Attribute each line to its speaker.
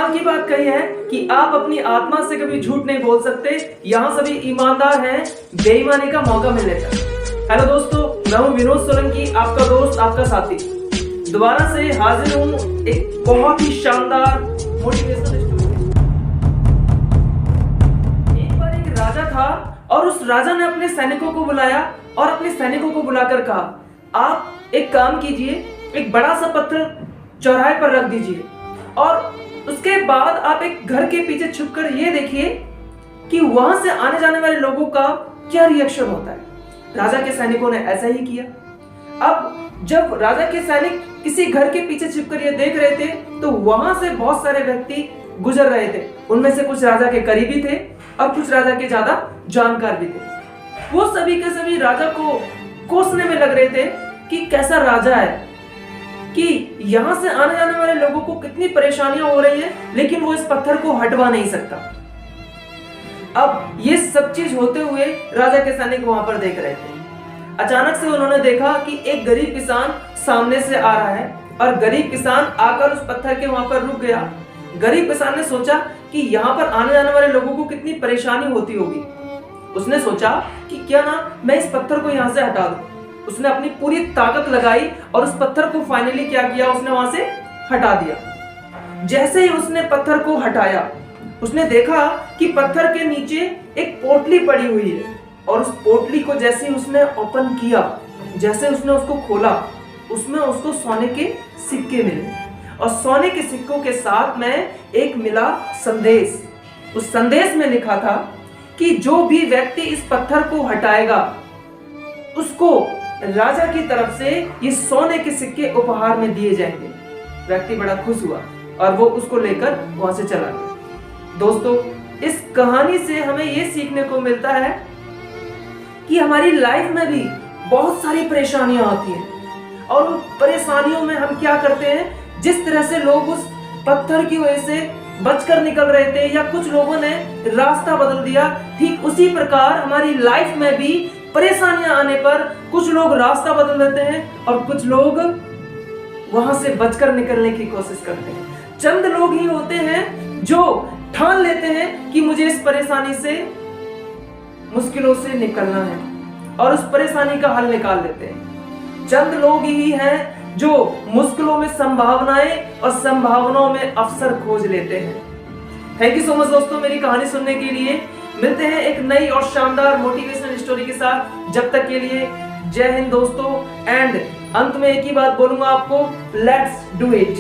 Speaker 1: कमाल की बात कही है कि आप अपनी आत्मा से कभी झूठ नहीं बोल सकते। यहाँ सभी ईमानदार हैं, बेईमानी का मौका मिलने पर। हेलो दोस्तों, मैं हूँ विनोद सोलंकी, आपका दोस्त, आपका साथी। दोबारा से हाजिर हूँ एक बहुत ही शानदार मोटिवेशनल स्टोरी। एक बार एक राजा था और उस राजा ने अपने सैनिकों को बुलाया और अपने सैनिकों को बुलाकर कहा, आप एक काम कीजिए, एक बड़ा सा पत्थर चौराहे पर रख दीजिए और उसके बाद आप एक घर के पीछे छुपकर ये देखिए कि वहां से आने जाने वाले लोगों का क्या रिएक्शन होता है। राजा के सैनिकों ने ऐसा ही किया। अब जब राजा के सैनिक किसी घर के पीछे छिपकर ये देख रहे थे तो वहां से बहुत सारे व्यक्ति गुजर रहे थे। उनमें से कुछ राजा के करीबी थे और कुछ राजा के ज्यादा जानकार भी थे। वो सभी के सभी राजा को कोसने में लग रहे थे कि कैसा राजा है, कि यहां से आने जाने वाले लोगों को कितनी परेशानियां हो रही है, लेकिन वो इस पत्थर को हटवा नहीं सकता। अब ये सब चीज होते हुए राजा के सैनिक वहां पर देख रहे थे। अचानक से उन्होंने देखा कि एक गरीब किसान सामने से आ रहा है और गरीब किसान आकर उस पत्थर के वहां पर रुक गया। गरीब किसान ने सोचा कि यहाँ पर आने जाने वाले लोगों को कितनी परेशानी होती होगी। उसने सोचा कि क्या ना मैं इस पत्थर को यहाँ से हटा दूं। उसने अपनी पूरी ताकत लगाई और उस पत्थर को फाइनली क्या किया, उसने वहां से हटा दिया। जैसे ही उसने पत्थर को हटाया, उसने देखा कि पत्थर के नीचे एक पोटली पड़ी हुई है और उस पोटली को जैसे ही उसने ओपन किया, जैसे उसने उसको खोला, उसमें उसको सोने के सिक्के मिले और सोने के सिक्कों के साथ में एक मिला संदेश। उस संदेश में लिखा था कि जो भी व्यक्ति इस पत्थर को हटाएगा उसको राजा की तरफ से ये सोने के सिक्के उपहार में दिए जाएंगे। व्यक्ति बड़ा खुश हुआ और वो उसको लेकर वहां से चला गया। दोस्तों, इस कहानी से हमें ये सीखने को मिलता है कि हमारी लाइफ में भी बहुत सारी परेशानियां आती हैं और उन परेशानियों में हम क्या करते हैं, जिस तरह से लोग उस पत्थर की वजह से बचकर निकल रहे थे या कुछ लोगों ने रास्ता बदल दिया, ठीक उसी प्रकार हमारी लाइफ में भी परेशानियां आने पर कुछ लोग रास्ता बदल देते हैं और कुछ लोग वहां से बचकर निकलने की कोशिश करते हैं। चंद लोग ही होते हैं जो ठान लेते हैं कि मुझे इस परेशानी से, मुश्किलों से निकलना है और उस परेशानी का हल निकाल लेते हैं। चंद लोग ही हैं जो मुश्किलों में संभावनाएं और संभावनाओं में अवसर खोज लेते हैं। थैंक यू सो मच दोस्तों मेरी कहानी सुनने के लिए। मिलते हैं एक नई और शानदार मोटिवेशनल स्टोरी के साथ। जब तक के लिए जय हिंद दोस्तों। एंड अंत में एक ही बात बोलूंगा आपको, लेट्स डू इट।